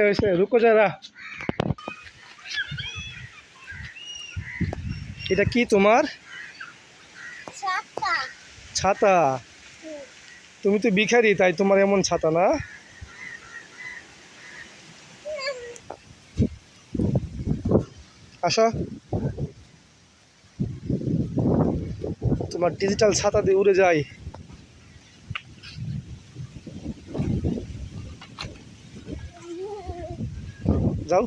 वैसे रुको जरा এটা কি তোমার ছাতা ছাতা তুমি তো ভিখারি তাই তোমার এমন ছাতা না আসো তোমার ডিজিটাল ছাতা দিয়ে উড়ে যাই যাও